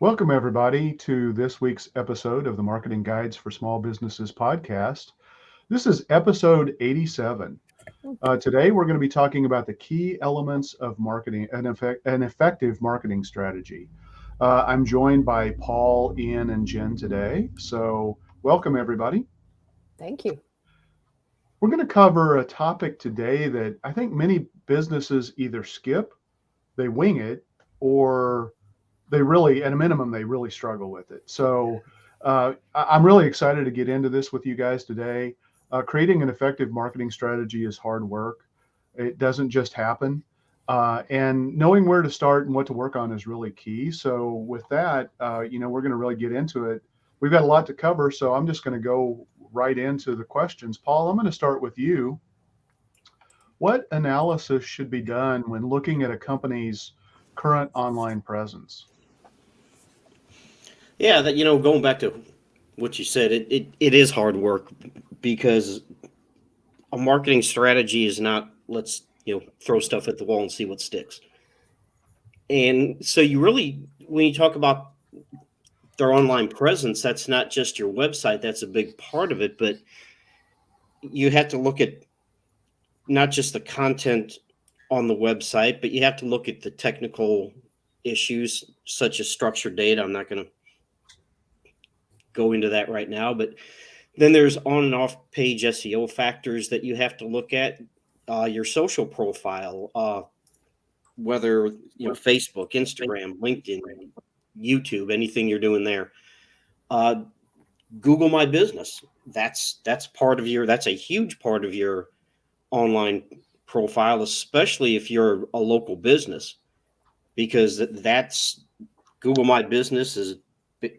Welcome, everybody, to this week's episode of the Marketing Guides for Small Businesses podcast. This is episode 87. Today, we're going to be talking about the key elements of marketing, an effective marketing strategy. I'm joined by Paul, Ian, and Jen today. So, welcome, everybody. Thank you. We're going to cover a topic today that I think many businesses either skip, they wing it, or they really, at a minimum, they really struggle with it. So I'm really excited to get into this with you guys today. Creating an effective marketing strategy is hard work. It doesn't just happen. And knowing where to start and what to work on is really key. So with that, we're going to really get into it. We've got a lot to cover, so I'm just going to go right into the questions. Paul, I'm going to start with you. What analysis should be done when looking at a company's current online presence? Yeah, going back to what you said, it is hard work because a marketing strategy is not let's throw stuff at the wall and see what sticks. And so you really, when you talk about their online presence, that's not just your website, that's a big part of it, but you have to look at not just the content on the website, but you have to look at the technical issues such as structured data. I'm not going to go into that right now, but then there's on and off page SEO factors that you have to look at. Your social profile, whether Facebook, Instagram, LinkedIn, YouTube, anything you're doing there. Google My Business. That's a huge part of your online profile, especially if you're a local business, because that's Google My Business is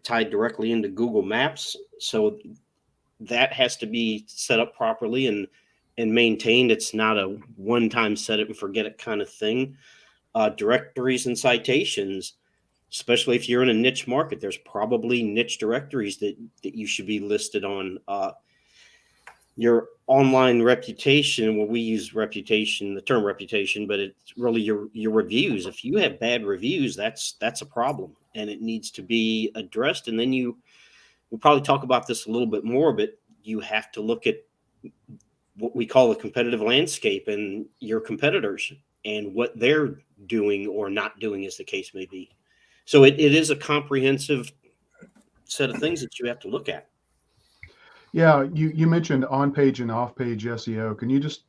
tied directly into Google Maps. So that has to be set up properly and maintained. It's not a one-time set it and forget it kind of thing. Directories and citations, especially if you're in a niche market, there's probably niche directories that you should be listed on. Your online reputation, well, we use reputation, the term reputation, but it's really your reviews. If you have bad reviews, that's a problem and it needs to be addressed. And then we'll probably talk about this a little bit more, but you have to look at what we call a competitive landscape and your competitors and what they're doing or not doing, as the case may be. So it is a comprehensive set of things that you have to look at. Yeah, you mentioned on-page and off-page SEO. Can you just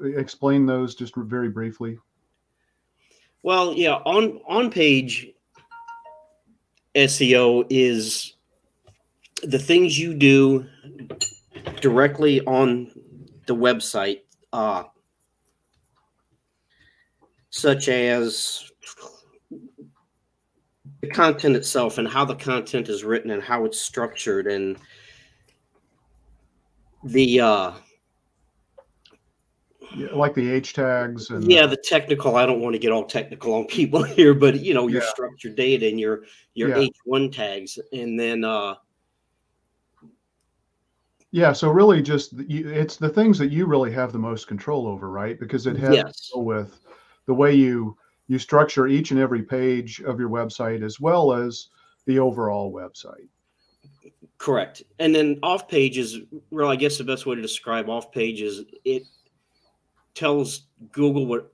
explain those just very briefly? Well, yeah, on-page SEO is the things you do directly on the website, such as the content itself and how the content is written and how it's structured and the like the H tags and the technical. I don't want to get all technical on people here, but your structured data and your H1 tags, and then so really just it's the things that you really have the most control over, right? Because it has to do with the way you structure each and every page of your website as well as the overall website. Correct. And then off page is, well, I guess the best way to describe off page is it tells Google what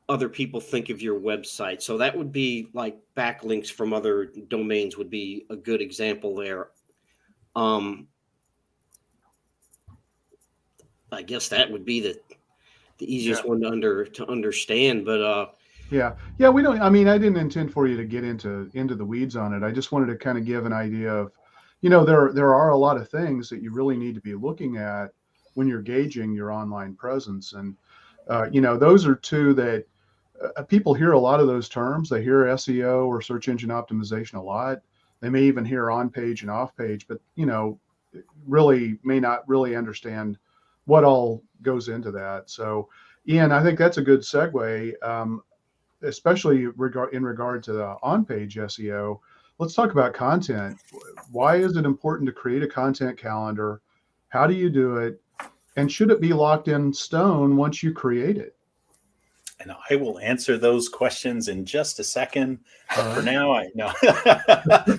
other people think of your website. So that would be like backlinks from other domains would be a good example there. I guess that would be the easiest one to understand, but we don't. I mean, I didn't intend for you to get into the weeds on it. I just wanted to kind of give an idea of, there are a lot of things that you really need to be looking at when you're gauging your online presence, and those are two that people hear a lot of those terms. They hear SEO or search engine optimization a lot. They may even hear on page and off page, but really may not really understand what all goes into that. So, Ian, I think that's a good segue, especially in regard to the on-page SEO. Let's talk about content. Why is it important to create a content calendar? How do you do it? And should it be locked in stone once you create it? And I will answer those questions in just a second. But for now, I know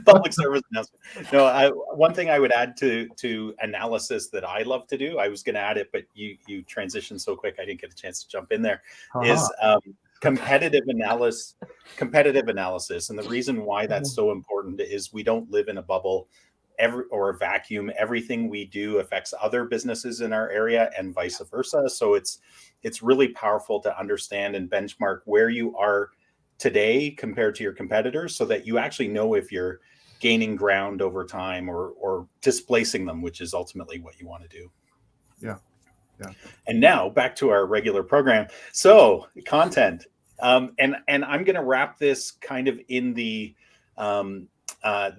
public service announcement. No, one thing I would add to analysis that I love to do, I was going to add it, but you transitioned so quick, I didn't get a chance to jump in there, is competitive analysis. And the reason why that's so important is we don't live in a bubble or a vacuum. Everything we do affects other businesses in our area and vice versa. So it's really powerful to understand and benchmark where you are today compared to your competitors, so that you actually know if you're gaining ground over time or displacing them, which is ultimately what you want to do. Yeah. And now back to our regular program. So content, and I'm going to wrap this kind of in the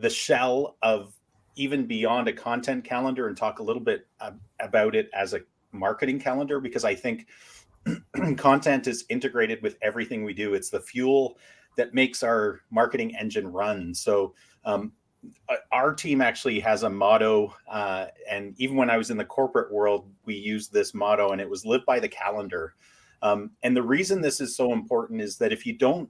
shell of even beyond a content calendar, and talk a little bit about it as a marketing calendar, because I think content is integrated with everything we do. It's the fuel that makes our marketing engine run. So our team actually has a motto, and even when I was in the corporate world, we used this motto, and it was live by the calendar. And the reason this is so important is that if you don't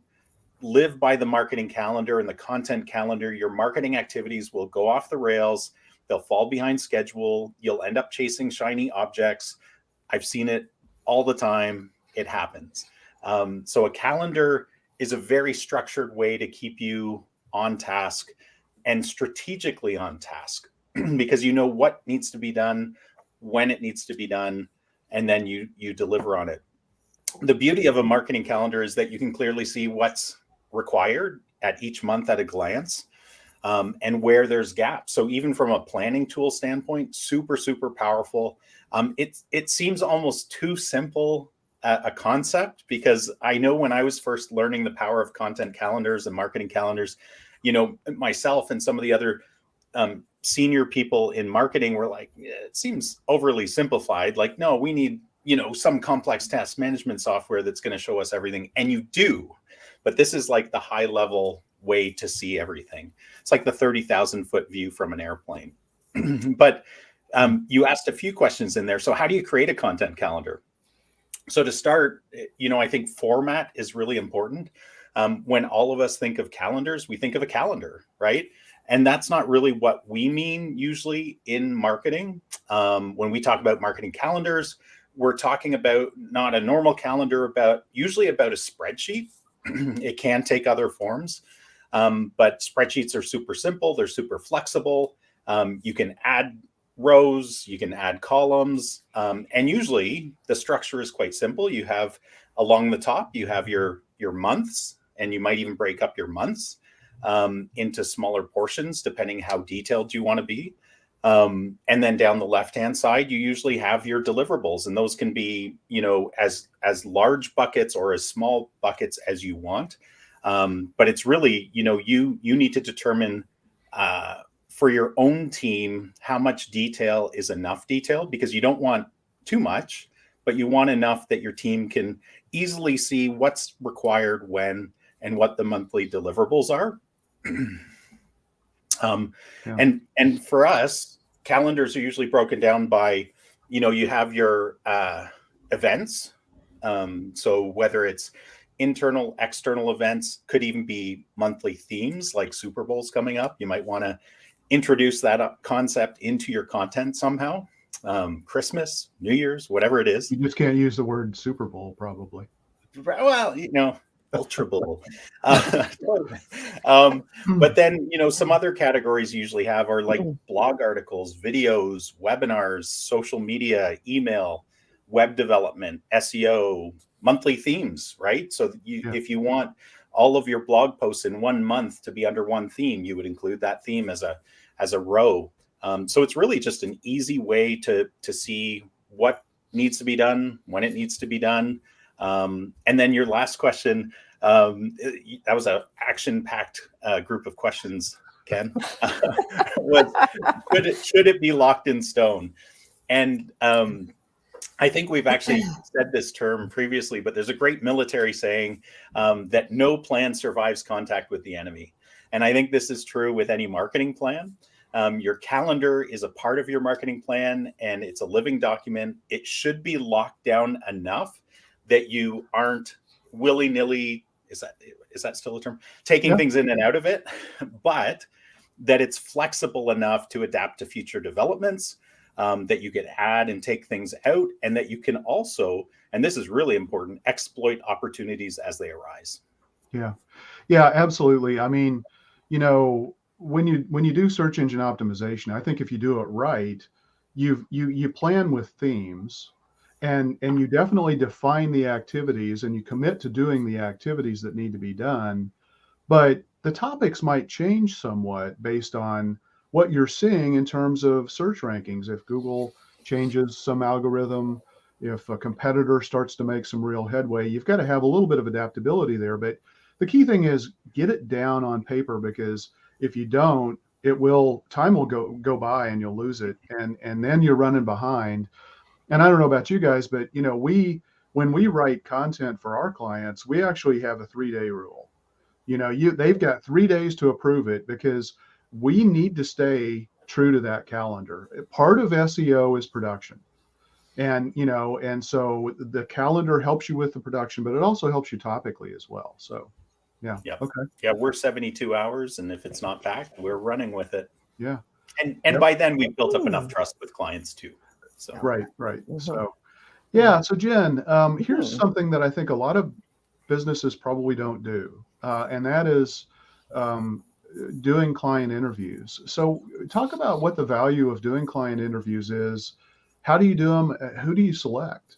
live by the marketing calendar and the content calendar, your marketing activities will go off the rails. They'll fall behind schedule. You'll end up chasing shiny objects. I've seen it all the time. It happens. So a calendar is a very structured way to keep you on task and strategically on task, because you know what needs to be done, when it needs to be done, and then you deliver on it. The beauty of a marketing calendar is that you can clearly see what's required at each month at a glance, and where there's gaps. So even from a planning tool standpoint, super, super powerful. It seems almost too simple a concept, because I know when I was first learning the power of content calendars and marketing calendars, myself and some of the other senior people in marketing were like, it seems overly simplified. Like, no, we need, some complex task management software that's going to show us everything. And you do, but this is like the high level way to see everything. It's like the 30,000 foot view from an airplane. But you asked a few questions in there. So how do you create a content calendar? So to start, I think format is really important. When all of us think of calendars, we think of a calendar, right? And that's not really what we mean usually in marketing. When we talk about marketing calendars, we're talking about not a normal calendar, usually about a spreadsheet. It can take other forms, but spreadsheets are super simple. They're super flexible. You can add rows, you can add columns, and usually the structure is quite simple. You have along the top, you have your months, and you might even break up your months into smaller portions, depending how detailed you want to be. And then down the left-hand side, you usually have your deliverables, and those can be, as large buckets or as small buckets as you want. But it's really, you need to determine for your own team how much detail is enough detail, because you don't want too much, but you want enough that your team can easily see what's required when and what the monthly deliverables are. And for us, calendars are usually broken down by, you have your events. So whether it's internal, external events, could even be monthly themes like Super Bowl's coming up. You might want to introduce that concept into your content somehow. Christmas, New Year's, whatever it is. You just can't use the word Super Bowl, probably. Well, Ultra Bowl. But then, some other categories usually are like blog articles, videos, webinars, social media, email, web development, SEO, monthly themes, right? So if you want all of your blog posts in 1 month to be under one theme, you would include that theme as a row. So it's really just an easy way to see what needs to be done, when it needs to be done. And then your last question, that was an action-packed group of questions, Ken, was should it be locked in stone? And I think we've actually said this term previously, but there's a great military saying that no plan survives contact with the enemy. And I think this is true with any marketing plan. Your calendar is a part of your marketing plan, and it's a living document. It should be locked down enough that you aren't willy-nilly, is that still a term? Taking Yeah. things in and out of it, but that it's flexible enough to adapt to future developments, that you can add and take things out, and that you can also, and this is really important, exploit opportunities as they arise. Yeah. Yeah, absolutely. I mean, when you do search engine optimization, I think if you do it right, you plan with themes, and you definitely define the activities, and you commit to doing the activities that need to be done. But the topics might change somewhat based on what you're seeing in terms of search rankings. If Google changes some algorithm, if a competitor starts to make some real headway, you've got to have a little bit of adaptability there. But the key thing is get it down on paper, because if you don't, time will go by and you'll lose it, and then you're running behind. And I don't know about you guys, but when we write content for our clients, we actually have a 3-day rule. They've got 3 days to approve it, because we need to stay true to that calendar. Part of SEO is production. And so the calendar helps you with the production, but it also helps you topically as well. So yeah. Yep. Okay. Yeah, we're 72 hours, and if it's not packed, we're running with it. Yeah. And Yep. by then we've built up enough trust with clients too. So Right. Mhm. So yeah. So Jen, here's Mhm. something that I think a lot of businesses probably don't do, and that is doing client interviews. So talk about what the value of doing client interviews is. How do you do them? Who do you select?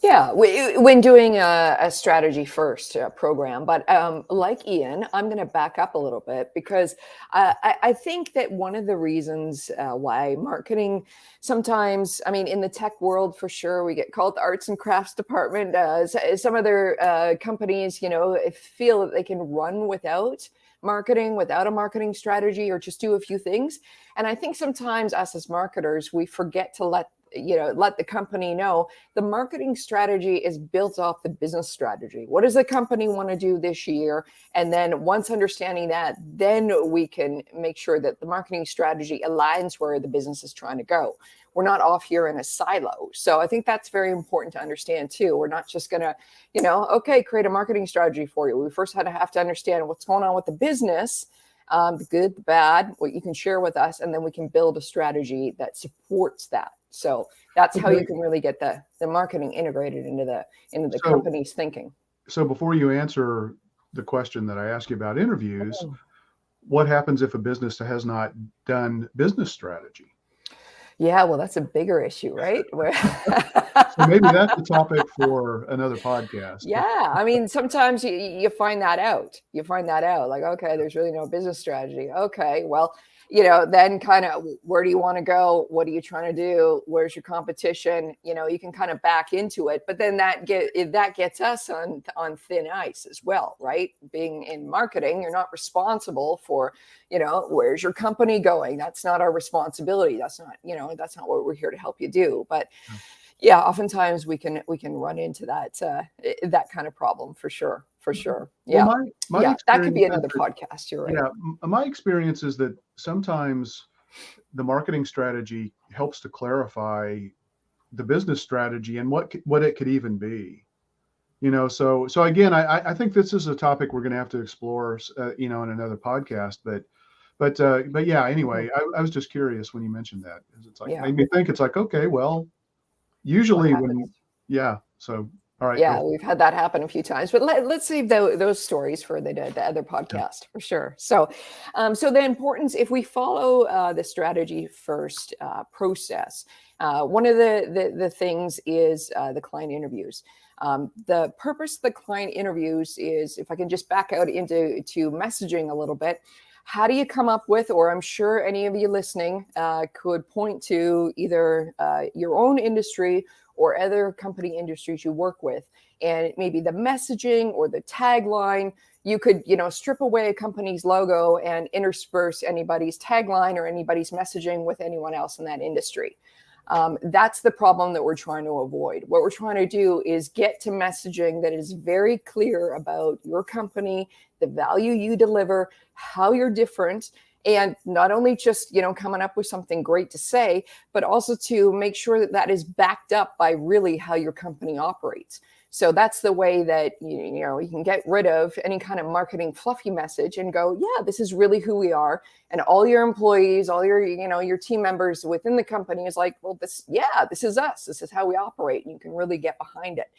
Yeah, when doing a strategy first program, but like Ian, I'm going to back up a little bit, because I think that one of the reasons why marketing sometimes, I mean, in the tech world for sure, we get called the arts and crafts department. Some other companies, feel that they can run without marketing, without a marketing strategy, or just do a few things. And I think sometimes us as marketers, we forget to let the company know the marketing strategy is built off the business strategy. What does the company want to do this year? And then once understanding that, then we can make sure that the marketing strategy aligns where the business is trying to go. We're not off here in a silo. So I think that's very important to understand too. We're not just going to, create a marketing strategy for you. We first have to understand what's going on with the business, the good, the bad, what you can share with us, and then we can build a strategy that supports that. So that's how you can really get the marketing integrated into the company's thinking. So before you answer the question that I asked you about interviews, what happens if a business has not done business strategy? Yeah, well, that's a bigger issue, right? So maybe that's a topic for another podcast. Yeah, I mean, sometimes you find that out. You find that out, like, okay, there's really no business strategy. Okay, well, then kind of, where do you want to go? What are you trying to do? Where's your competition? You can kind of back into it, but then that gets us on thin ice as well, right? Being in marketing, you're not responsible for, where's your company going? That's not our responsibility. That's not what we're here to help you do. But yeah, oftentimes we can run into that kind of problem for sure. Yeah. Well, my that could be another podcast. You're right. Yeah, my experience is that sometimes the marketing strategy helps to clarify the business strategy and what it could even be. So again, I think this is a topic we're going to have to explore, in another podcast. But yeah. Anyway, I was just curious when you mentioned that, because it's like made me think. It's like, okay, well, usually So. All right. Yeah, we've had that happen a few times, but let's save those stories for the other podcast for sure. So, so the importance, if we follow the strategy first process, one of the things is the client interviews. The purpose of the client interviews is, if I can just back out into messaging a little bit, how do you come up with, or I'm sure any of you listening could point to either your own industry or other company industries you work with, and maybe the messaging or the tagline. You could, strip away a company's logo and intersperse anybody's tagline or anybody's messaging with anyone else in that industry. That's the problem that we're trying to avoid. What we're trying to do is get to messaging that is very clear about your company, the value you deliver, how you're different, and not only just, coming up with something great to say, but also to make sure that is backed up by really how your company operates. So that's the way that you can get rid of any kind of marketing fluffy message and go, yeah, this is really who we are. And all your employees, all your team members within the company is like, well, this is us. This is how we operate. And you can really get behind it.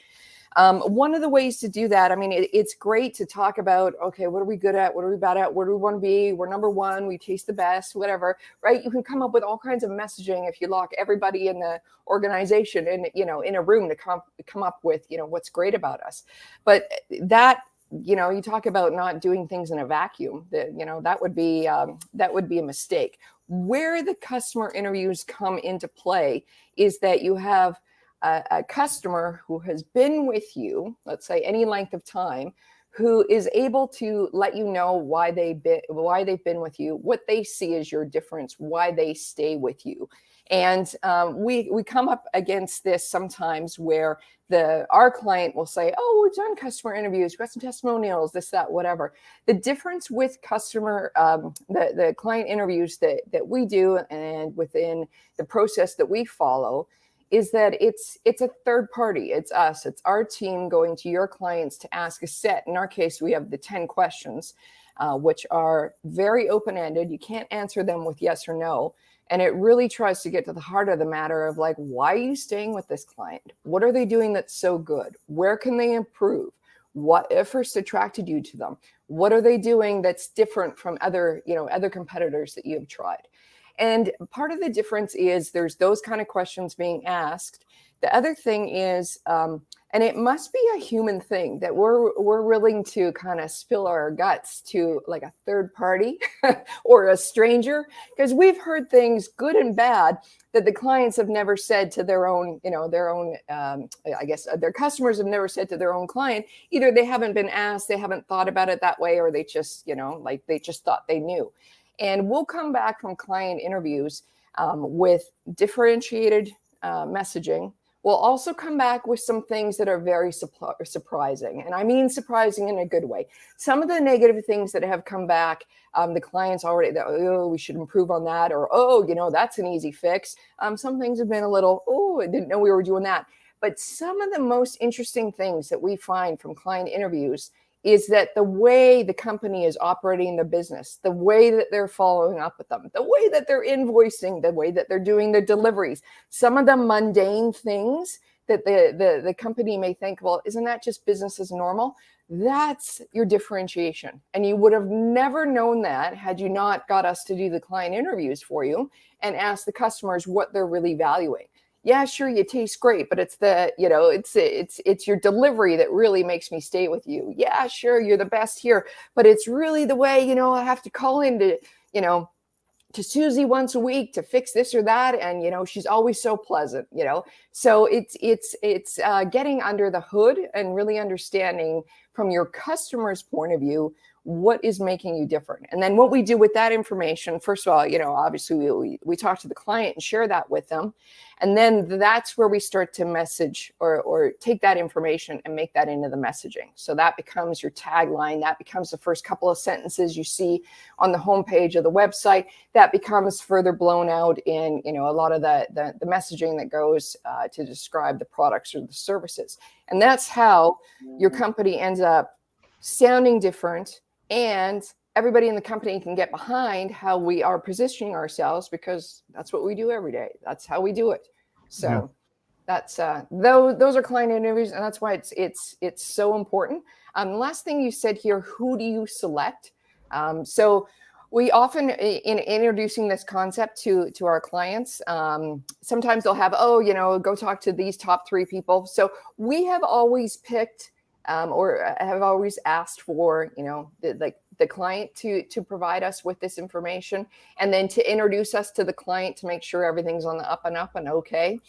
One of the ways to do that, I mean, it's great to talk about, okay, what are we good at? What are we bad at? Where do we want to be? We're number one. We taste the best, whatever, right? You can come up with all kinds of messaging if you lock everybody in the organization in a room to come up with, what's great about us. But that, you talk about not doing things in a vacuum, that would be a mistake. Where the customer interviews come into play is that you have a customer who has been with you, let's say any length of time, who is able to let you know why they've been with you, what they see as your difference, why they stay with you. And we come up against this sometimes where our client will say, oh, we've done customer interviews, we've got some testimonials, this, that, whatever. The difference with the client interviews that we do and within the process that we follow is that it's a third party. It's us. It's our team going to your clients to ask a set. In our case, we have the 10 questions, which are very open-ended. You can't answer them with yes or no. And it really tries to get to the heart of the matter of like, why are you staying with this client? What are they doing that's so good? Where can they improve? What first attracted you to them? What are they doing that's different from other competitors that you have tried? And part of the difference is there's those kind of questions being asked. The other thing is, and it must be a human thing that we're willing to kind of spill our guts to like a third party or a stranger, because we've heard things good and bad that the clients have never said to their own, I guess their customers have never said to their own client. Either they haven't been asked, they haven't thought about it that way, or they just, they just thought they knew. And we'll come back from client interviews with differentiated messaging. We'll also come back with some things that are very surprising. And I mean surprising in a good way. Some of the negative things that have come back, the clients already, we should improve on that. Or, that's an easy fix. Some things have been a little, I didn't know we were doing that. But some of the most interesting things that we find from client interviews is that the way the company is operating the business, the way that they're following up with them, the way that they're invoicing, the way that they're doing their deliveries, some of the mundane things that the company may think, well, isn't that just business as normal? That's your differentiation. And you would have never known that had you not got us to do the client interviews for you and ask the customers what they're really valuing. Yeah, sure, you taste great, but it's it's your delivery that really makes me stay with you. Yeah, sure, you're the best here, but it's really the way, I have to call in to Susie once a week to fix this or that, and she's always so pleasant. So it's getting under the hood and really understanding from your customer's point of view what is making you different. And then what we do with that information, first of all, obviously we talk to the client and share that with them. And then that's where we start to message or take that information and make that into the messaging. So that becomes your tagline. That becomes the first couple of sentences you see on the homepage of the website. That becomes further blown out in, a lot of the messaging that goes to describe the products or the services. And that's how your company ends up sounding different, and everybody in the company can get behind how we are positioning ourselves, because that's what we do every day. That's how we do it. So that's those are client interviews, and that's why it's so important. The last thing you said here, who do you select? So we often, in introducing this concept to our clients, sometimes they'll have, go talk to these top 3 people. So we have always picked or have always asked for, the client to provide us with this information, and then to introduce us to the client to make sure everything's on the up and up and okay.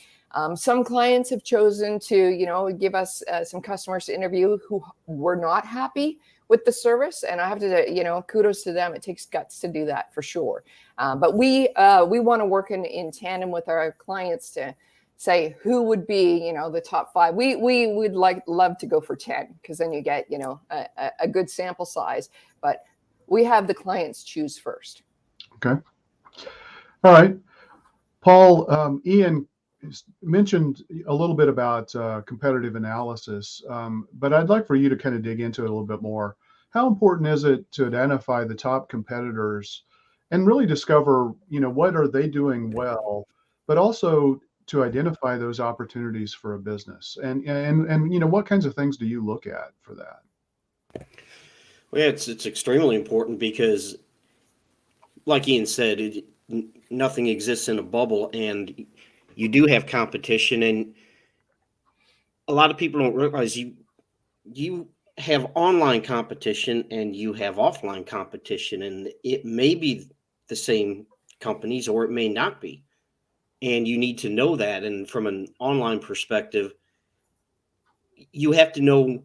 Some clients have chosen to, give us some customers to interview who were not happy with the service. And I have to, kudos to them. It takes guts to do that for sure. But we want to work in tandem with our clients to say who would be, the top 5. We would love to go for 10, because then you get, a good sample size. But we have the clients choose first. Okay. All right. Paul, Ian mentioned a little bit about competitive analysis, but I'd like for you to kind of dig into it a little bit more. How important is it to identify the top competitors and really discover, what are they doing well, but also to identify those opportunities for a business? And what kinds of things do you look at for that? Well, it's extremely important because, like Ian said, nothing exists in a bubble, and you do have competition, and a lot of people don't realize you have online competition and you have offline competition, and it may be the same companies or it may not be, and you need to know that. And from an online perspective, you have to know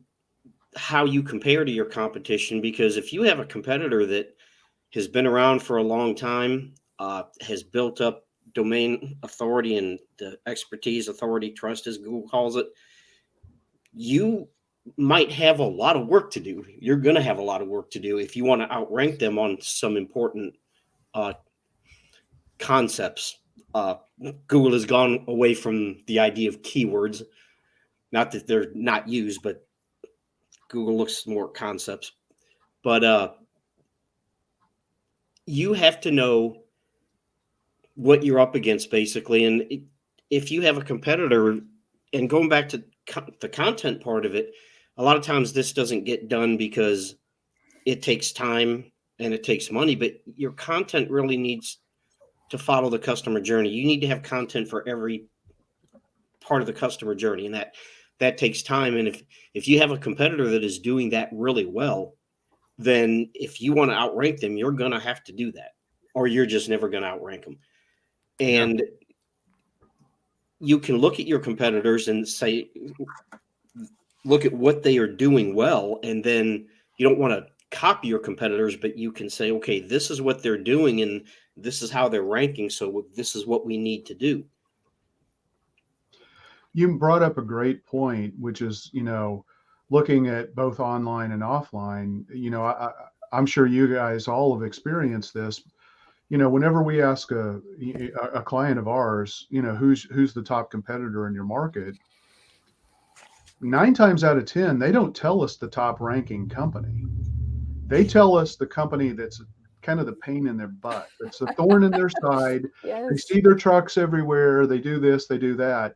how you compare to your competition, because if you have a competitor that has been around for a long time, has built up domain authority and the expertise, authority, trust, as Google calls it, you might have a lot of work to do. You're going to have a lot of work to do if you want to outrank them on some important concepts. Google has gone away from the idea of keywords. Not that they're not used, but Google looks more at concepts. But you have to know what you're up against, basically. And if you have a competitor, and going back to the content part of it, a lot of times this doesn't get done because it takes time and it takes money, but your content really needs to follow the customer journey. You need to have content for every part of the customer journey, and that takes time. And if you have a competitor that is doing that really well, then if you want to outrank them, you're going to have to do that, or you're just never going to outrank them. And you can look at your competitors and say, look at what they are doing well. And then you don't want to copy your competitors, but you can say, okay, this is what they're doing and this is how they're ranking. So this is what we need to do. You brought up a great point, which is, looking at both online and offline. I'm sure you guys all have experienced this. Whenever we ask a client of ours, who's the top competitor in your market, 9 times out of 10, they don't tell us the top ranking company. They tell us the company that's kind of the pain in their butt. It's a thorn in their side. Yes. They see their trucks everywhere. They do this, they do that.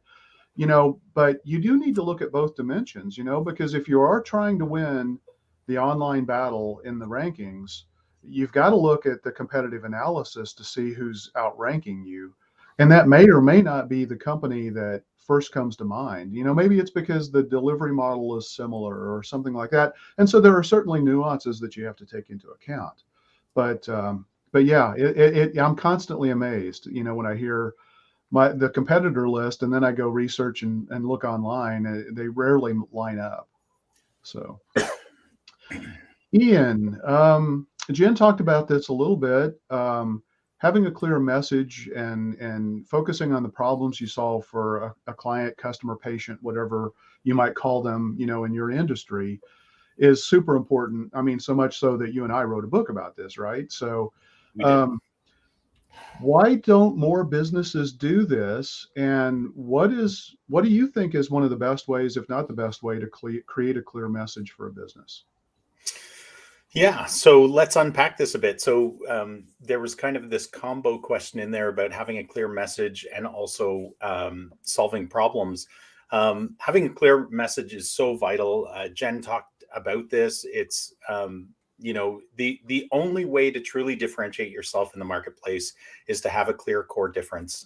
But you do need to look at both dimensions, because if you are trying to win the online battle in the rankings, you've got to look at the competitive analysis to see who's outranking you. And that may or may not be the company that first comes to mind. Maybe it's because the delivery model is similar or something like that. And so there are certainly nuances that you have to take into account. But yeah, I'm constantly amazed, when I hear the competitor list, and then I go research and look online, they rarely line up. So Ian, Jen talked about this a little bit, having a clear message and focusing on the problems you solve for a client, customer, patient, whatever you might call them, in your industry, is super important. I mean, so much so that you and I wrote a book about this, right? So why don't more businesses do this? And what do you think is one of the best ways, if not the best way, to create a clear message for a business? Yeah, so let's unpack this a bit. So there was kind of this combo question in there about having a clear message and also solving problems. Having a clear message is so vital. Jen talked about this. It's the only way to truly differentiate yourself in the marketplace is to have a clear core difference.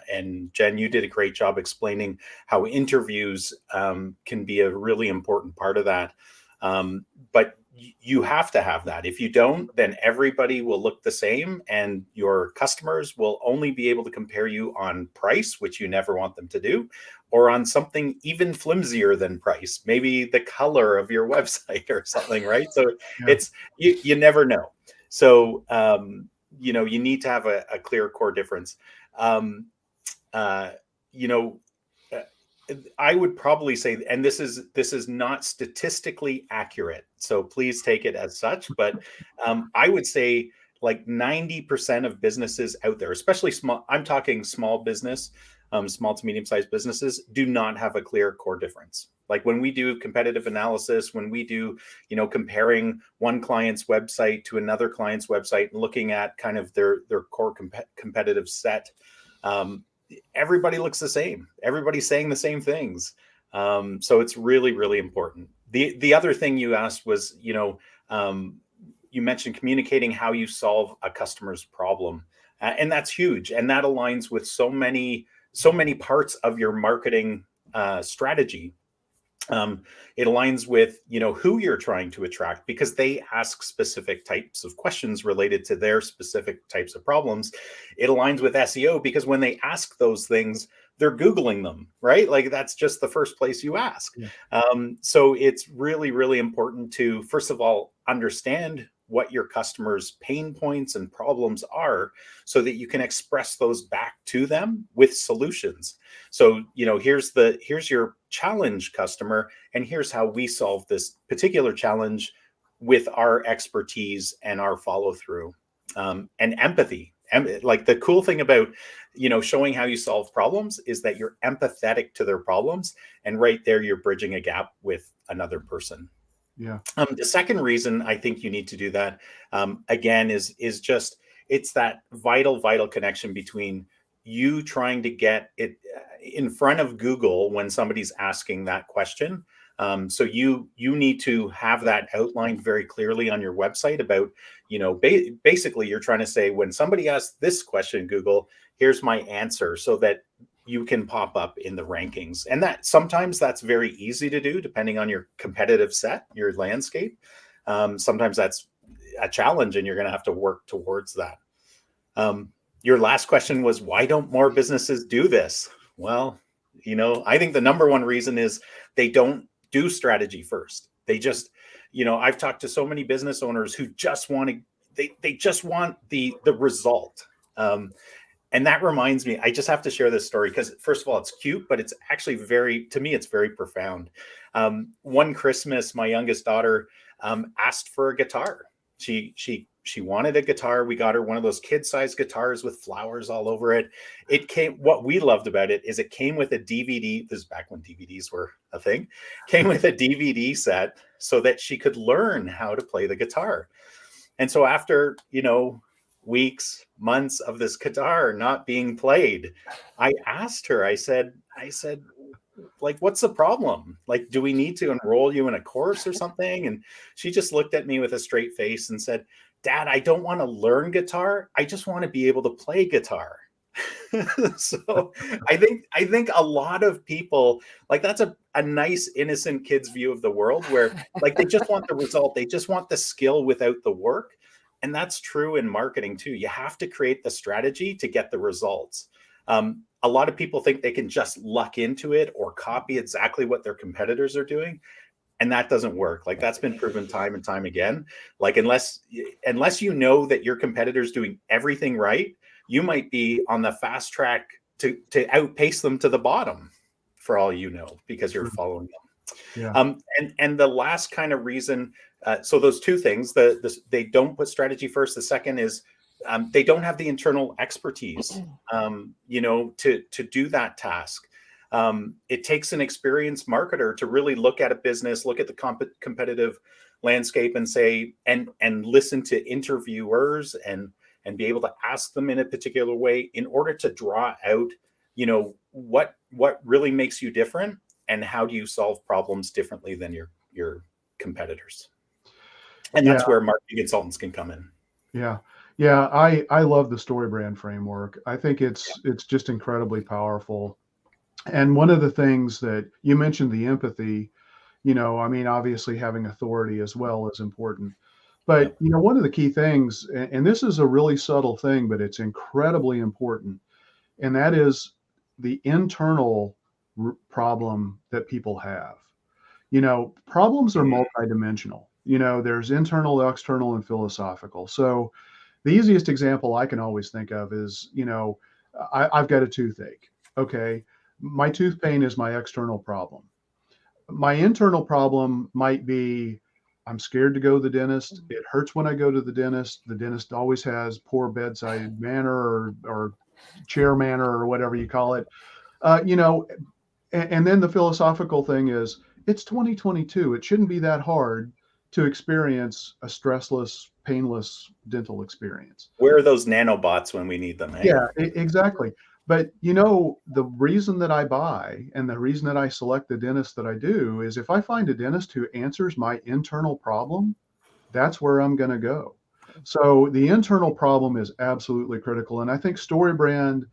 And Jen, you did a great job explaining how interviews can be a really important part of that. But you have to have that. If you don't, then everybody will look the same, and your customers will only be able to compare you on price, which you never want them to do, or on something even flimsier than price, maybe the color of your website or something, right? So it's, you never know. So, you need to have a clear core difference. I would probably say, and this is not statistically accurate, so please take it as such, but I would say like 90% of businesses out there, especially small, I'm talking small business, small to medium sized businesses, do not have a clear core difference. Like when we do competitive analysis, when we do, comparing one client's website to another client's website and looking at kind of their core competitive set, everybody looks the same. Everybody's saying the same things. So it's really, really important. The other thing you asked was, you mentioned communicating how you solve a customer's problem. And that's huge. And that aligns with so many parts of your marketing strategy. It aligns with, who you're trying to attract, because they ask specific types of questions related to their specific types of problems. It aligns with SEO because when they ask those things, they're Googling them, right? Like that's just the first place you ask. Yeah. So it's really, really important to, first of all, understand what your customers' pain points and problems are so that you can express those back to them with solutions. So, here's your challenge, customer, and here's how we solve this particular challenge with our expertise and our follow through, and empathy. Like the cool thing about, showing how you solve problems is that you're empathetic to their problems. And right there, you're bridging a gap with another person. Yeah. The second reason I think you need to do that, again, is just, it's that vital connection between you trying to get it in front of Google when somebody's asking that question. So you need to have that outlined very clearly on your website about, basically you're trying to say, when somebody asks this question, Google, here's my answer, so that you can pop up in the rankings. And that sometimes that's very easy to do depending on your competitive set, your landscape. Sometimes that's a challenge and you're going to have to work towards that. Your last question was, why don't more businesses do this? Well, I think the number one reason is they don't do strategy first. They just, I've talked to so many business owners who just want to, they just want the result. And that reminds me, I just have to share this story because, first of all, it's cute, but it's actually to me, it's very profound. One Christmas, my youngest daughter asked for a guitar. She wanted a guitar. We got her one of those kid-sized guitars with flowers all over it. What we loved about it is it came with a DVD. This is back when DVDs were a thing. Came with a DVD set so that she could learn how to play the guitar. And so after, weeks, months of this guitar not being played, I asked her, I said, like, what's the problem? Like, do we need to enroll you in a course or something? And she just looked at me with a straight face and said, Dad, I don't want to learn guitar. I just want to be able to play guitar. So I think a lot of people, like, that's a nice, innocent kid's view of the world where, like, they just want the result. They just want the skill without the work. And that's true in marketing too. You have to create the strategy to get the results. A lot of people think they can just luck into it or copy exactly what their competitors are doing. And that doesn't work. Like, that's been proven time and time again. Like, unless you know that your competitor's doing everything right, you might be on the fast track to outpace them to the bottom, for all you know, because you're following them. Yeah. And the last kind of reason, so those two things, they don't put strategy first. The second is they don't have the internal expertise, to do that task. It takes an experienced marketer to really look at a business, look at the competitive landscape, and say, and listen to interviewers and be able to ask them in a particular way in order to draw out, what really makes you different and how do you solve problems differently than your competitors. And that's where marketing consultants can come in. Yeah. Yeah. I love the story brand framework. I think it's just incredibly powerful. And one of the things that you mentioned, the empathy, obviously having authority as well is important. But, one of the key things, and this is a really subtle thing, but it's incredibly important, and that is the internal problem that people have. Problems are multidimensional. There's internal, external, and philosophical. So the easiest example I can always think of is, I've got a toothache. Okay. My tooth pain is my external problem. My internal problem might be, I'm scared to go to the dentist. It hurts when I go to the dentist. The dentist always has poor bedside manner or chair manner or whatever you call it. You know, and then the philosophical thing is it's 2022. It shouldn't be that hard to experience a stressless, painless dental experience. Where are those nanobots when we need them? Eh? Yeah, exactly. But you know, the reason that I buy and the reason that I select the dentist that I do is if I find a dentist who answers my internal problem, that's where I'm going to go. So the internal problem is absolutely critical. And I think StoryBrand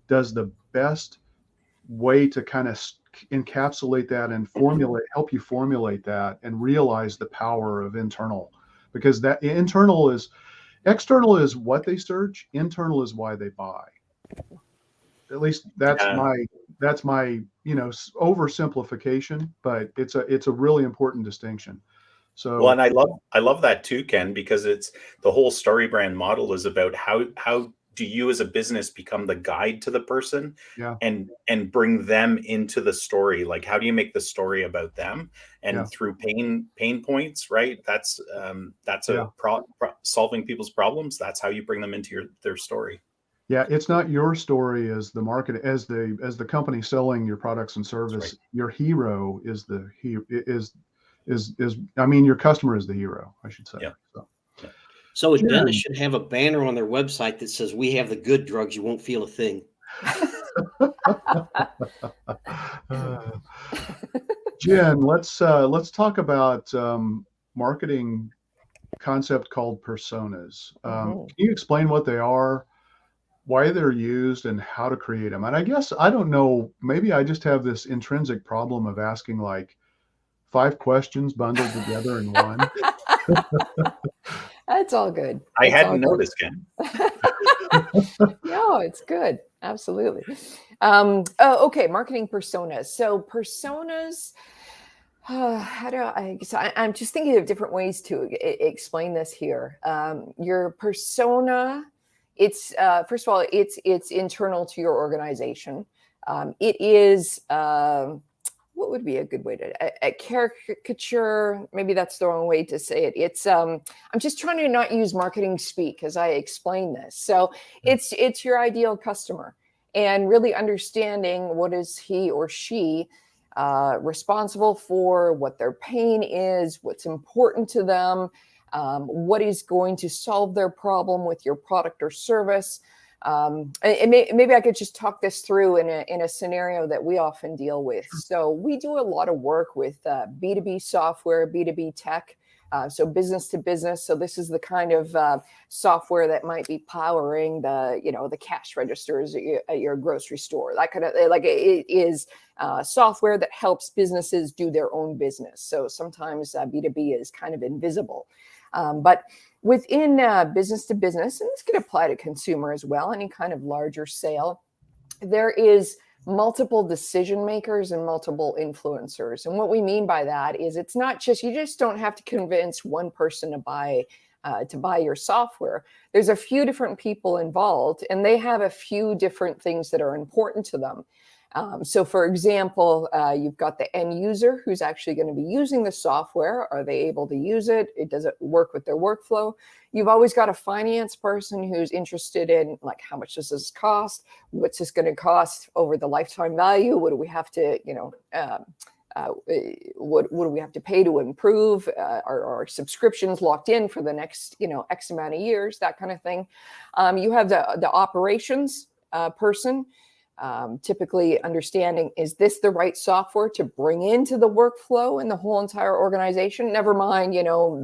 does the best way to kind of encapsulate that and help you formulate that and realize the power of internal, because that external is what they search, internal is why they buy. At least that's my oversimplification, but it's a really important distinction. So well, and I love that too, Ken, because it's the whole StoryBrand model is about how do you as a business become the guide to the person, and bring them into the story. Like, how do you make the story about them and through pain points, right? That's solving people's problems. That's how you bring them into their story. Yeah, it's not your story as the market, as the company selling your products and service. Right. Your hero is I mean, your customer is the hero, I should say. Yeah. So a dentist should have a banner on their website that says, "We have the good drugs. You won't feel a thing." Jen, let's talk about marketing concept called personas. Can you explain what they are, why they're used, and how to create them? And I guess, I don't know, maybe I just have this intrinsic problem of asking like 5 questions bundled together in one. That's all good. I hadn't noticed, Ken. No, it's good. Absolutely. Okay, marketing personas. So personas, I'm just thinking of different ways to explain this here. Your persona, it's first of all, it's internal to your organization. It is what would be a good way to a caricature? Maybe that's the wrong way to say it. It's I'm just trying to not use marketing speak as I explain this. So it's your ideal customer, and really understanding what is he or she responsible for, what their pain is, what's important to them, what is going to solve their problem with your product or service. And maybe I could just talk this through in a scenario that we often deal with. So we do a lot of work with B2B software, B2B tech, so business to business. So this is the kind of software that might be powering the cash registers at your grocery store. That kind of, like, it is software that helps businesses do their own business. So sometimes B2B is kind of invisible. But within business to business, and this could apply to consumer as well, any kind of larger sale, there is multiple decision makers and multiple influencers. And what we mean by that is it's not just, you just don't have to convince one person to buy your software. There's a few different people involved, and they have a few different things that are important to them. So for example, you've got the end user who's actually going to be using the software. Are they able to use it? Does it work with their workflow? You've always got a finance person who's interested in, like, how much does this cost? What's this going to cost over the lifetime value? What do we have to, what do we have to pay to improve? Are our subscriptions locked in for the next, X amount of years, that kind of thing. You have the operations person. Typically understanding, is this the right software to bring into the workflow and the whole entire organization? Never mind,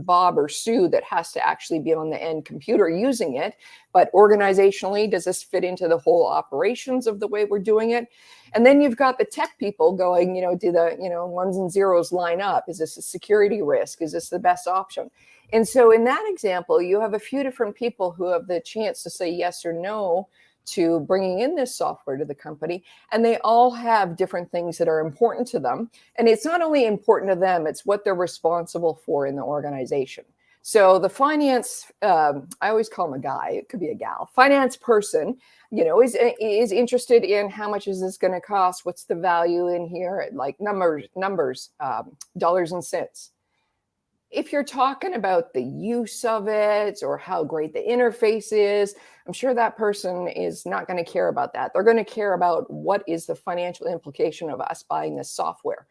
Bob or Sue that has to actually be on the end computer using it. But organizationally, does this fit into the whole operations of the way we're doing it? And then you've got the tech people going, do the, ones and zeros line up? Is this a security risk? Is this the best option? And so in that example, you have a few different people who have the chance to say yes or no to bringing in this software to the company. And they all have different things that are important to them. And it's not only important to them, it's what they're responsible for in the organization. So the finance, I always call him a guy, it could be a gal, finance person, is interested in how much is this going to cost? What's the value in here? Like numbers, dollars and cents. if you're talking about the use of it or how great the interface is, I'm sure that person is not going to care about that. They're going to care about what is the financial implication of us buying this software.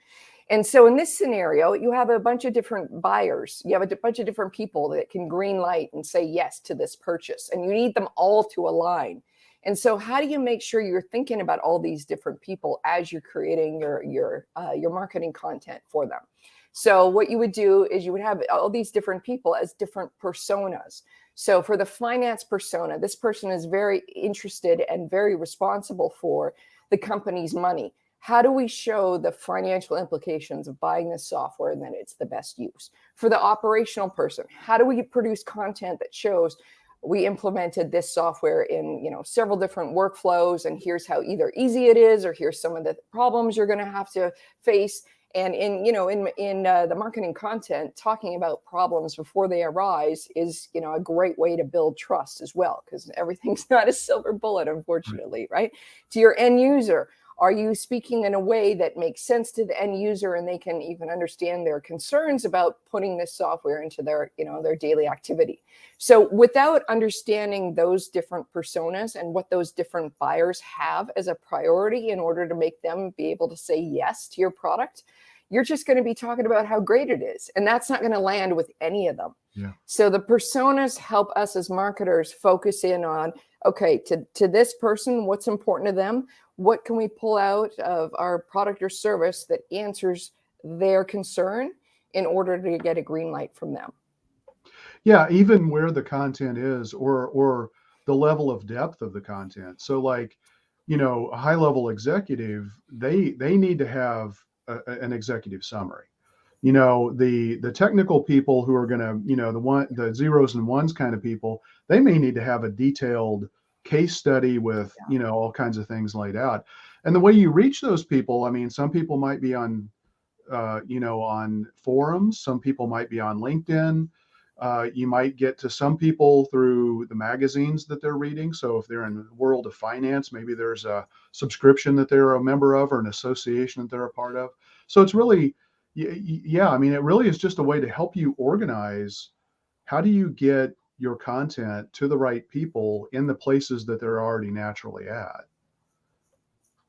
And so in this scenario, you have a bunch of different buyers. You have a bunch of different people that can green light and say yes to this purchase, and you need them all to align. And so how do you make sure you're thinking about all these different people as you're creating your marketing content for them? So what you would do is you would have all these different people as different personas. So for the finance persona, this person is very interested and very responsible for the company's money. How do we show the financial implications of buying this software and that it's the best use? For the operational person, how do we produce content that shows we implemented this software in several different workflows, and here's how either easy it is, or here's some of the problems you're going to have to face? And in the marketing content, talking about problems before they arise is a great way to build trust as well, because everything's not a silver bullet, unfortunately, right? To your end user, are you speaking in a way that makes sense to the end user and they can even understand their concerns about putting this software into their daily activity? So without understanding those different personas and what those different buyers have as a priority in order to make them be able to say yes to your product, you're just going to be talking about how great it is. And that's not going to land with any of them. Yeah. So the personas help us as marketers focus in on, okay, to this person, what's important to them? What can we pull out of our product or service that answers their concern in order to get a green light from them? Yeah, even where the content is, or the level of depth of the content. So like, a high level executive, they need to have an executive summary. The technical people who are going to, the zeros and ones kind of people, they may need to have a detailed case study with, all kinds of things laid out. And the way you reach those people, I mean, some people might be on, on forums, some people might be on LinkedIn. You might get to some people through the magazines that they're reading. So if they're in the world of finance, maybe there's a subscription that they're a member of, or an association that they're a part of. So it's really, yeah, I mean, it really is just a way to help you organize. How do you get your content to the right people in the places that they're already naturally at?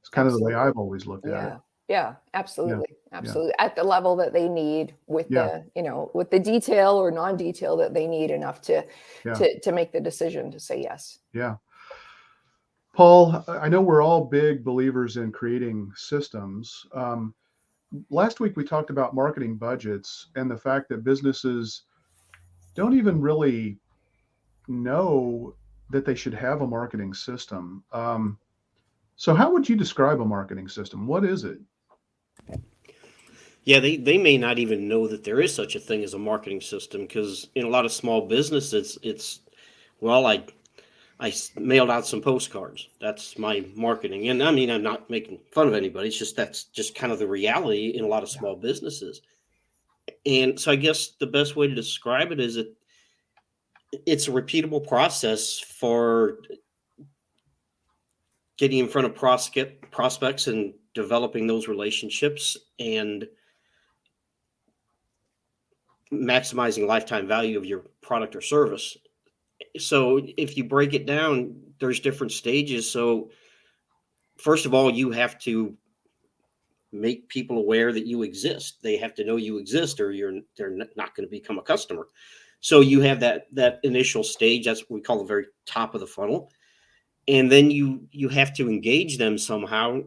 It's kind of the way I've always looked at it. Yeah, absolutely. Absolutely. At the level that they need, with with the detail or non-detail that they need enough to make the decision to say yes. Yeah. Paul, I know we're all big believers in creating systems. Last week we talked about marketing budgets and the fact that businesses don't even really know that they should have a marketing system. So how would you describe a marketing system? What is it? Yeah, they may not even know that there is such a thing as a marketing system, because in a lot of small businesses, it's well, I mailed out some postcards. That's my marketing. And I mean, I'm not making fun of anybody. It's just that's just kind of the reality in a lot of small businesses. And so I guess the best way to describe it is it's a repeatable process for getting in front of prospects and developing those relationships and maximizing lifetime value of your product or service. So if you break it down, there's different stages. So first of all, you have to make people aware that you exist. They have to know you exist, or they're not going to become a customer. So you have that initial stage. That's what we call the very top of the funnel. And then you have to engage them somehow.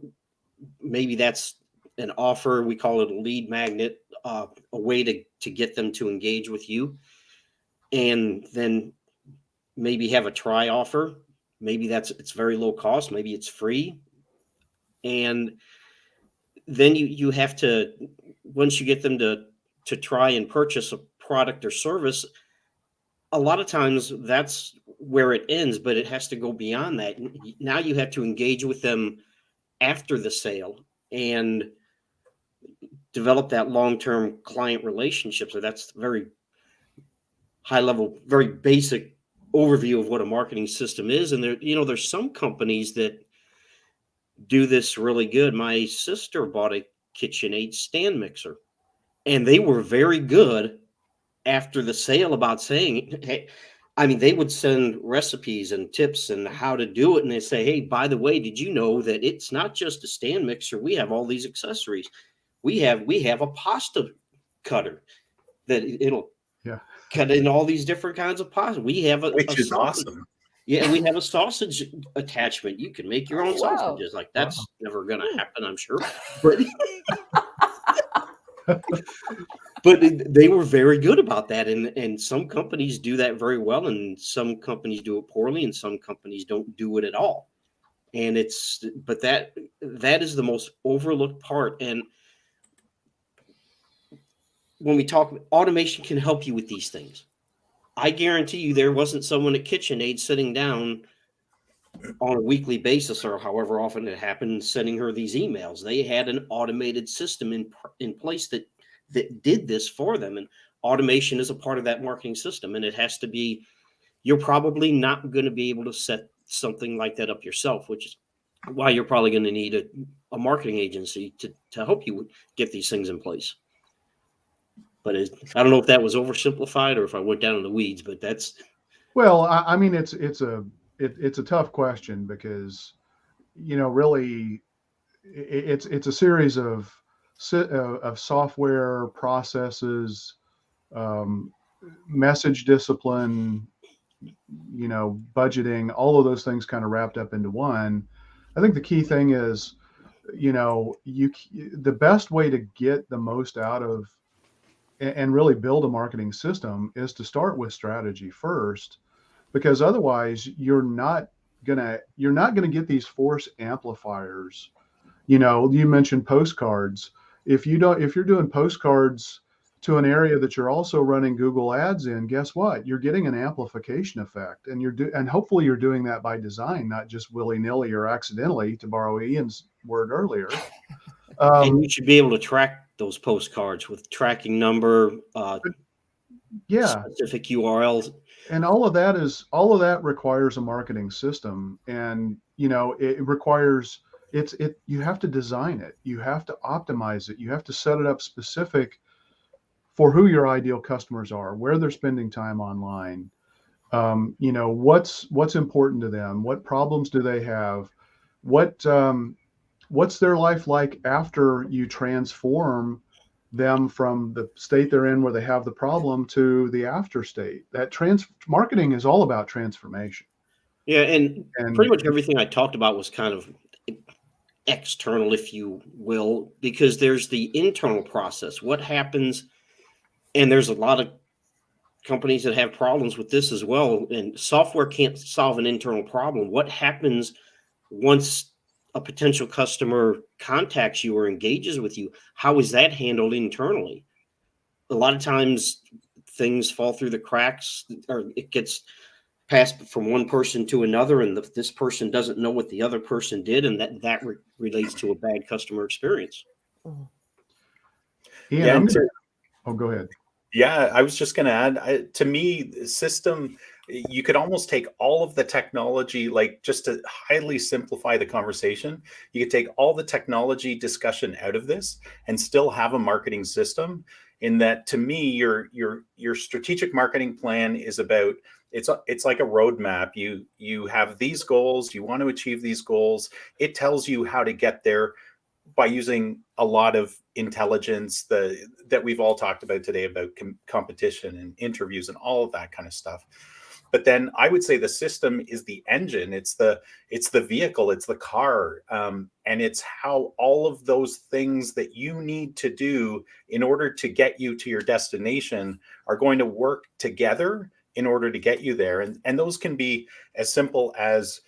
Maybe that's an offer. We call it a lead magnet, a way to get them to engage with you. And then maybe have a try offer. Maybe it's very low cost. Maybe it's free. And then you have to, once you get them to try and purchase a product or service, a lot of times that's where it ends, but it has to go beyond that. Now you have to engage with them after the sale and develop that long-term client relationship. So that's very high level, very basic overview of what a marketing system is. And there's some companies that do this really good. My sister bought a KitchenAid stand mixer, and they were very good after the sale about saying, hey, I mean, they would send recipes and tips and how to do it. And they say, hey, by the way, did you know that it's not just a stand mixer? We have all these accessories. We have a pasta cutter that it'll Yeah. cut in all these different kinds of pasta. We have a Which is sausage. awesome. Yeah, we have a sausage attachment. You can make your own Wow. sausages. Like that's Wow. never going to happen, I'm sure. But but they were very good about that, and some companies do that very well, and some companies do it poorly, and some companies don't do it at all. And but that is the most overlooked part. And when we talk, automation can help you with these things. I guarantee you there wasn't someone at KitchenAid sitting down on a weekly basis or however often it happened, sending her these emails. They had an automated system in place that did this for them. And automation is a part of that marketing system. And it has to be, you're probably not going to be able to set something like that up yourself, which is why you're probably going to need a marketing agency to help you get these things in place. But I don't know if that was oversimplified or if I went down in the weeds, but that's. Well, I mean, it's a tough question because, really, it's a series of software processes, message discipline, budgeting, all of those things kind of wrapped up into one. I think the key thing is, the best way to get the most out of and really build a marketing system is to start with strategy first, because otherwise you're not gonna get these force amplifiers. You mentioned postcards. If you're doing postcards to an area that you're also running Google ads in, guess what? You're getting an amplification effect, and hopefully you're doing that by design, not just willy-nilly or accidentally, to borrow Ian's word earlier. And you should be able to track those postcards with tracking number, specific URLs. And all of that requires a marketing system. And, it requires, you have to design it. You have to optimize it. You have to set it up specific for who your ideal customers are, where they're spending time online. What's important to them? What problems do they have? What's their life like after you transform them from the state they're in where they have the problem to the after state? That marketing is all about transformation. Yeah, and pretty much everything I talked about was kind of external, if you will, because there's the internal process. What happens, and there's a lot of companies that have problems with this as well, and software can't solve an internal problem. What happens once a potential customer contacts you or engages with you? How is that handled internally? A lot of times things fall through the cracks, or it gets passed from one person to another, and this person doesn't know what the other person did, and that relates to a bad customer experience. Ian, go ahead. Yeah, I was just going to add, to me, the system, you could almost take all of the technology, like just to highly simplify the conversation, you could take all the technology discussion out of this and still have a marketing system. In that, to me, your strategic marketing plan is about, it's like a roadmap. You have these goals, you want to achieve these goals. It tells you how to get there by using a lot of intelligence that we've all talked about today about competition and interviews and all of that kind of stuff. But then I would say the system is the engine. It's the vehicle. It's the car. And it's how all of those things that you need to do in order to get you to your destination are going to work together in order to get you there. And those can be as simple as,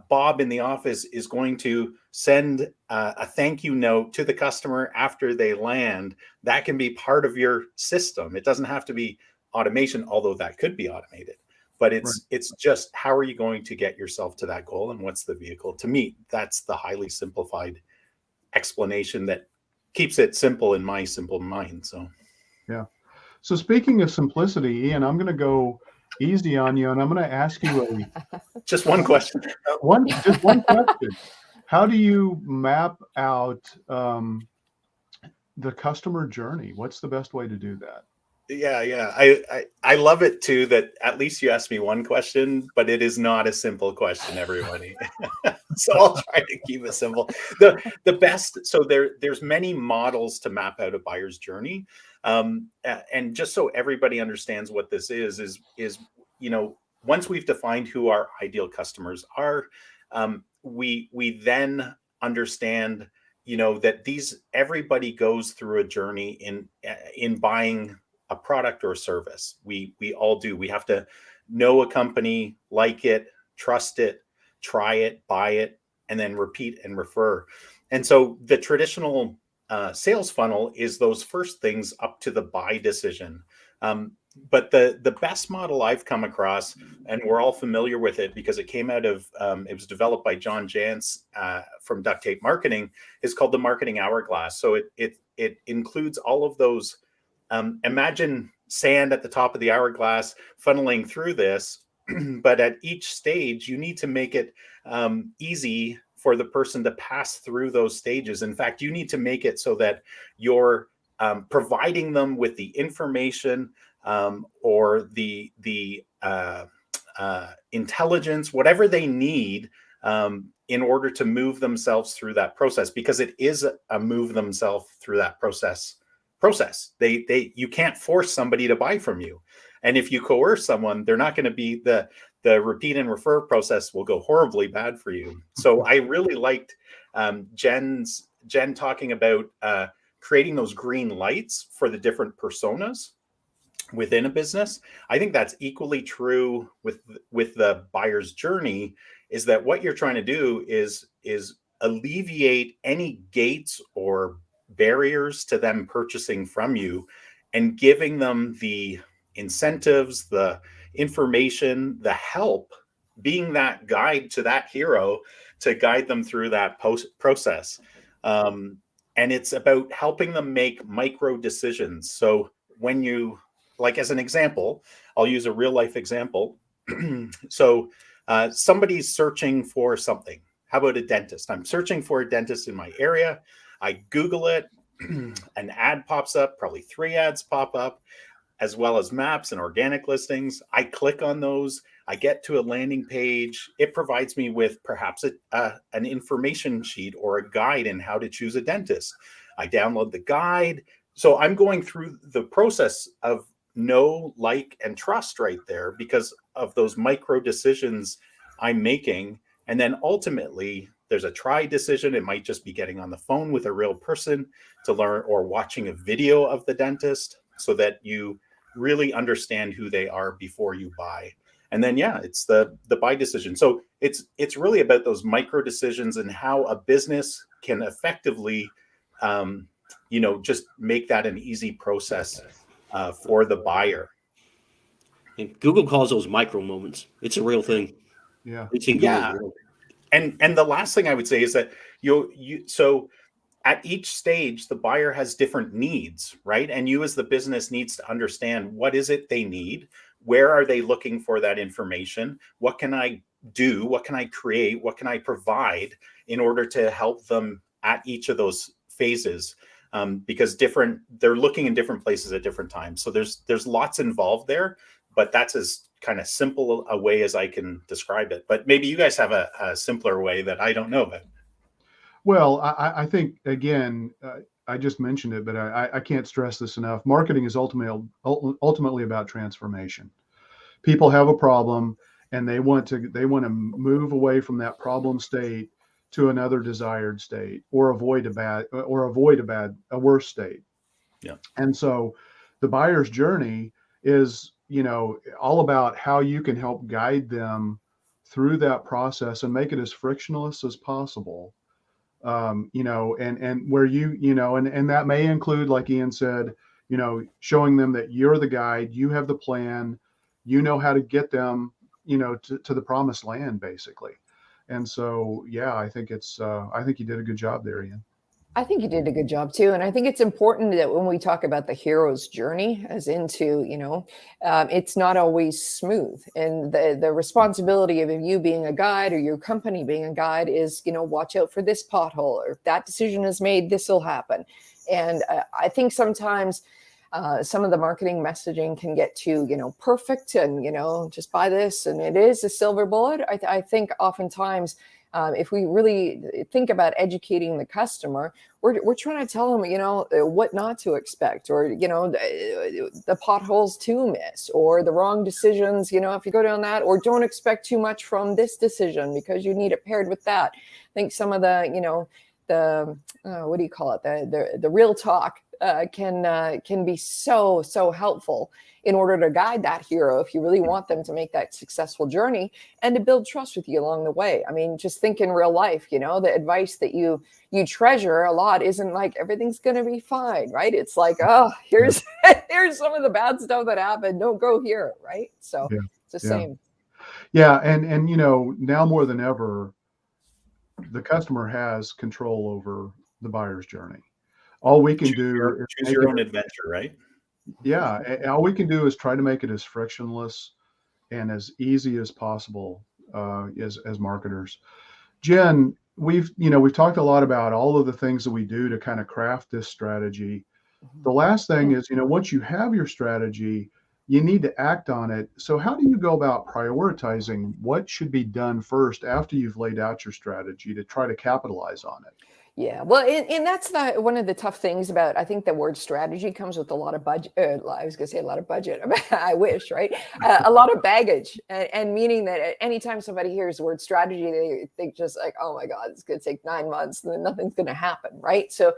Bob in the office is going to send a thank you note to the customer after they land. That can be part of your system. It doesn't have to be automation, although that could be automated. But it's just, how are you going to get yourself to that goal, and what's the vehicle? To me, that's the highly simplified explanation that keeps it simple in my simple mind. So, yeah. So speaking of simplicity, Ian, I'm going to go easy on you, and I'm going to ask you just one question. Just one question. How do you map out the customer journey? What's the best way to do that? Yeah. I love it too that at least you asked me one question, but it is not a simple question, everybody. So I'll try to keep it simple. The best, so there's many models to map out a buyer's journey. And just so everybody understands what this is, once we've defined who our ideal customers are, we then understand that everybody goes through a journey in buying a product or service. We all do. We have to know a company, like it, trust it, try it, buy it, and then repeat and refer. And so the traditional sales funnel is those first things up to the buy decision. But the best model I've come across, and we're all familiar with it because it came out of, it was developed by John Jantsch from Duct Tape Marketing, is called the marketing hourglass. So it includes all of those. Imagine sand at the top of the hourglass funneling through this, but at each stage, you need to make it easy for the person to pass through those stages. In fact, you need to make it so that you're providing them with the information or the intelligence, whatever they need in order to move themselves through that process, because it is a move themselves through that process. You can't force somebody to buy from you. And if you coerce someone, they're not going to be the repeat and refer process will go horribly bad for you. So I really liked Jen talking about creating those green lights for the different personas within a business. I think that's equally true with the buyer's journey, is that what you're trying to do is alleviate any gates or barriers to them purchasing from you, and giving them the incentives, the information, the help, being that guide to that hero to guide them through that process. And it's about helping them make micro decisions. So when you, like, as an example, I'll use a real life example. So somebody's searching for something. How about a dentist? I'm searching for a dentist in my area. I Google it, an ad pops up, probably 3 ads pop up, as well as maps and organic listings. I click on those. I get to a landing page. It provides me with perhaps an information sheet or a guide in how to choose a dentist. I download the guide. So I'm going through the process of know, like, and trust right there because of those micro decisions I'm making. And then ultimately, there's a try decision. It might just be getting on the phone with a real person to learn, or watching a video of the dentist, so that you really understand who they are before you buy. And then, yeah, it's the buy decision. So it's really about those micro decisions and how a business can effectively, just make that an easy process for the buyer. And Google calls those micro moments. It's a real thing. Yeah. It's in Yeah. Google's world. And the last thing I would say is that so at each stage, the buyer has different needs, right? And you as the business needs to understand, what is it they need? Where are they looking for that information? What can I do? What can I create? What can I provide in order to help them at each of those phases? Because they're looking in different places at different times. So there's lots involved there, but that's as kind of simple a way as I can describe it. But maybe you guys have a simpler way that I don't know about. Well, I think, again, I just mentioned it, but I can't stress this enough. Marketing is ultimately about transformation. People have a problem, and they want to move away from that problem state to another desired state, or avoid a worse state. Yeah. And so the buyer's journey is, all about how you can help guide them through that process and make it as frictionless as possible. And where and that may include, like Ian said, showing them that you're the guide, you have the plan, how to get them, to the promised land, basically. And so, yeah, I think I think you did a good job there, Ian. I think you did a good job too. And I think it's important that when we talk about the hero's journey, as into, it's not always smooth. And the responsibility of you being a guide, or your company being a guide, is, watch out for this pothole, or if that decision is made, this will happen. And I think sometimes some of the marketing messaging can get too, perfect and, just buy this and it is a silver bullet. I think oftentimes if we really think about educating the customer, we're trying to tell them, what not to expect, or, the potholes to miss, or the wrong decisions, if you go down that, or don't expect too much from this decision because you need it paired with that. I think some of the, what do you call it? The real talk can be so helpful in order to guide that hero if you really want them to make that successful journey and to build trust with you along the way. I mean, just think in real life, the advice that you treasure a lot isn't like everything's going to be fine, right? It's like, oh, here's some of the bad stuff that happened. Don't go here, right? So it's the same. Yeah, and now more than ever, the customer has control over the buyer's journey. All we can do is choose your own adventure, right? Yeah, all we can do is try to make it as frictionless and as easy as possible as marketers. Jen, we've talked a lot about all of the things that we do to kind of craft this strategy. The last thing is, once you have your strategy, you need to act on it. So how do you go about prioritizing what should be done first after you've laid out your strategy to try to capitalize on it? Yeah, well, and that's one of the tough things about, I think the word strategy comes with a lot of budget. I was going to say a lot of budget. I wish, right? A lot of baggage, and meaning that anytime somebody hears the word strategy, they think just like, oh my God, it's going to take 9 months and then nothing's going to happen, right? So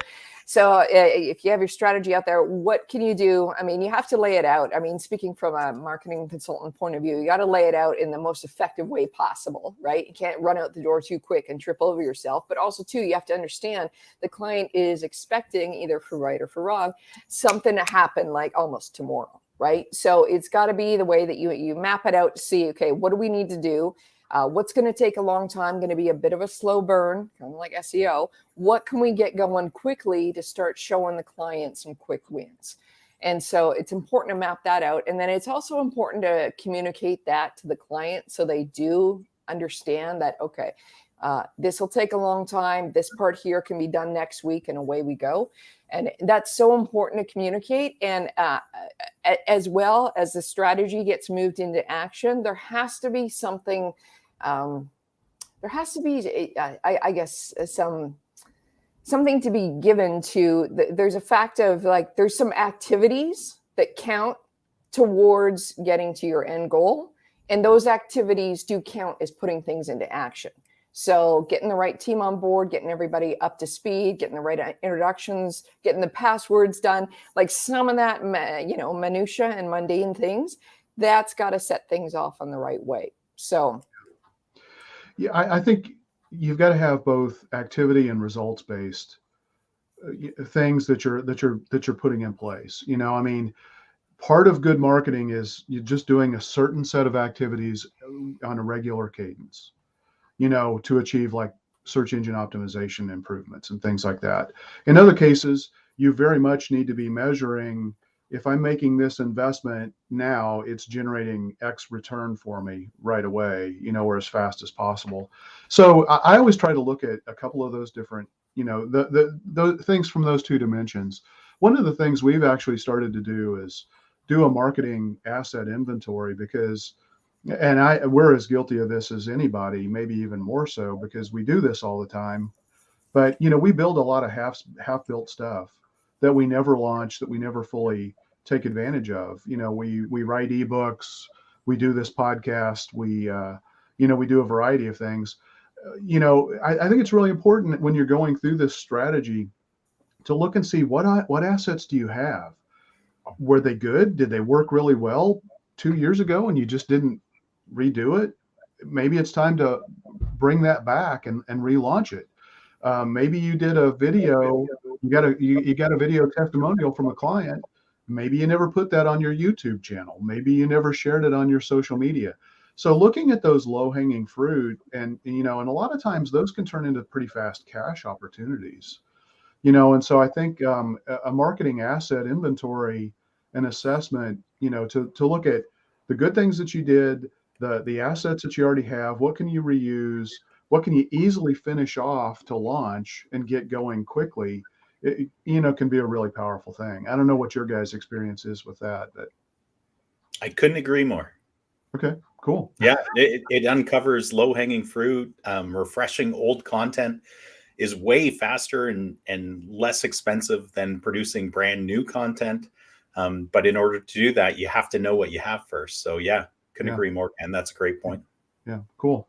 if you have your strategy out there, what can you do? I mean, you have to lay it out. I mean, speaking from a marketing consultant point of view, you got to lay it out in the most effective way possible, right? You can't run out the door too quick and trip over yourself. But also, too, you have to understand the client is expecting, either for right or for wrong, something to happen like almost tomorrow, right? So it's got to be the way that you map it out to see, okay, what do we need to do? What's going to take a long time, going to be a bit of a slow burn, kind of like SEO. What can we get going quickly to start showing the client some quick wins? And so it's important to map that out. And then it's also important to communicate that to the client so they do understand that, okay, this will take a long time. This part here can be done next week, and away we go. And that's so important to communicate. And as well as the strategy gets moved into action, there has to be something. There has to be, I guess, something to be given to. There's a fact of like there's some activities that count towards getting to your end goal, and those activities do count as putting things into action. So getting the right team on board, getting everybody up to speed, getting the right introductions, getting the passwords done, like some of that, minutia and mundane things, that's got to set things off on the right way. So, yeah, I think you've got to have both activity and results based things that you're putting in place. I mean, part of good marketing is you're just doing a certain set of activities on a regular cadence. To achieve like search engine optimization improvements and things like that. In other cases, you very much need to be measuring, if I'm making this investment now, it's generating X return for me right away, or as fast as possible. So I always try to look at a couple of those different, the things from those two dimensions. One of the things we've actually started to do is do a marketing asset inventory because we're as guilty of this as anybody, maybe even more so because we do this all the time. But, we build a lot of half-built stuff that we never launch, that we never fully take advantage of. We write ebooks, we do this podcast, we do a variety of things. I think it's really important when you're going through this strategy to look and see what assets do you have? Were they good? Did they work really well 2 years ago and you just didn't redo it? Maybe it's time to bring that back and relaunch it. Maybe you did a video, you got a video testimonial from a client. Maybe you never put that on your YouTube channel. Maybe you never shared it on your social media. So looking at those low-hanging fruit and a lot of times those can turn into pretty fast cash opportunities. And so I think a marketing asset inventory and assessment, to look at the good things that you did, the assets that you already have, what can you reuse, what can you easily finish off to launch and get going quickly, can be a really powerful thing. I don't know what your guys' experience is with that, but I couldn't agree more. okay, cool. Yeah, it uncovers low hanging fruit. Refreshing old content is way faster and less expensive than producing brand new content. But in order to do that, you have to know what you have first. So yeah, couldn't agree more. And that's a great point. Yeah, cool.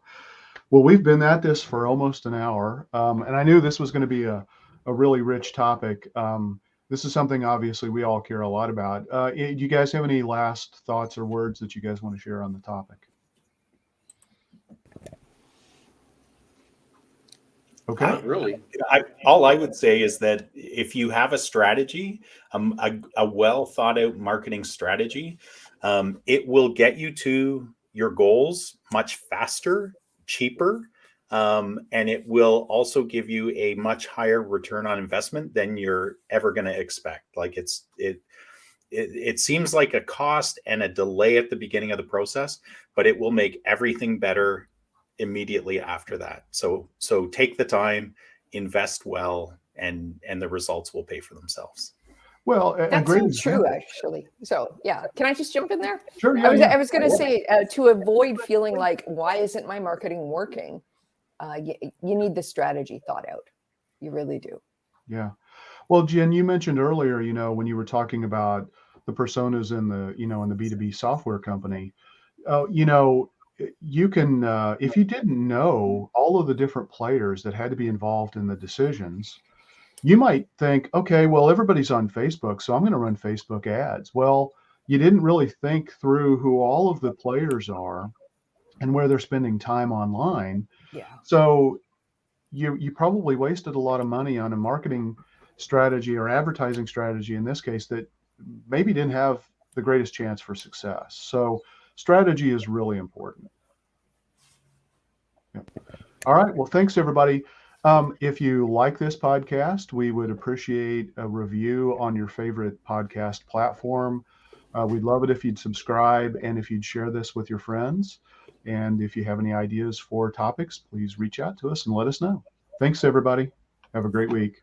Well, we've been at this for almost an hour, and I knew this was going to be a really rich topic. This is something obviously we all care a lot about. Do you guys have any last thoughts or words that you guys want to share on the topic? Okay. Not really. All I would say is that if you have a strategy, a well thought out marketing strategy, it will get you to your goals much faster, cheaper, and it will also give you a much higher return on investment than you're ever going to expect. Like it seems like a cost and a delay at the beginning of the process, but it will make everything better immediately after that. So take the time, invest well, and the results will pay for themselves. Well, that's so true, actually. So yeah, can I just jump in there? Sure. Yeah, I was going to say, to avoid feeling like, why isn't my marketing working? You need the strategy thought out. You really do. Yeah. Well, Jen, you mentioned earlier, when you were talking about the personas in the B2B software company, you can, if you didn't know all of the different players that had to be involved in the decisions, you might think, okay, well, everybody's on Facebook, so I'm going to run Facebook ads. Well, you didn't really think through who all of the players are and where they're spending time online. Yeah. So you probably wasted a lot of money on a marketing strategy or advertising strategy in this case that maybe didn't have the greatest chance for success. So strategy is really important. Yeah. All right. Well, thanks, everybody. If you like this podcast, we would appreciate a review on your favorite podcast platform. We'd love it if you'd subscribe and if you'd share this with your friends. And if you have any ideas for topics, please reach out to us and let us know. Thanks, everybody. Have a great week.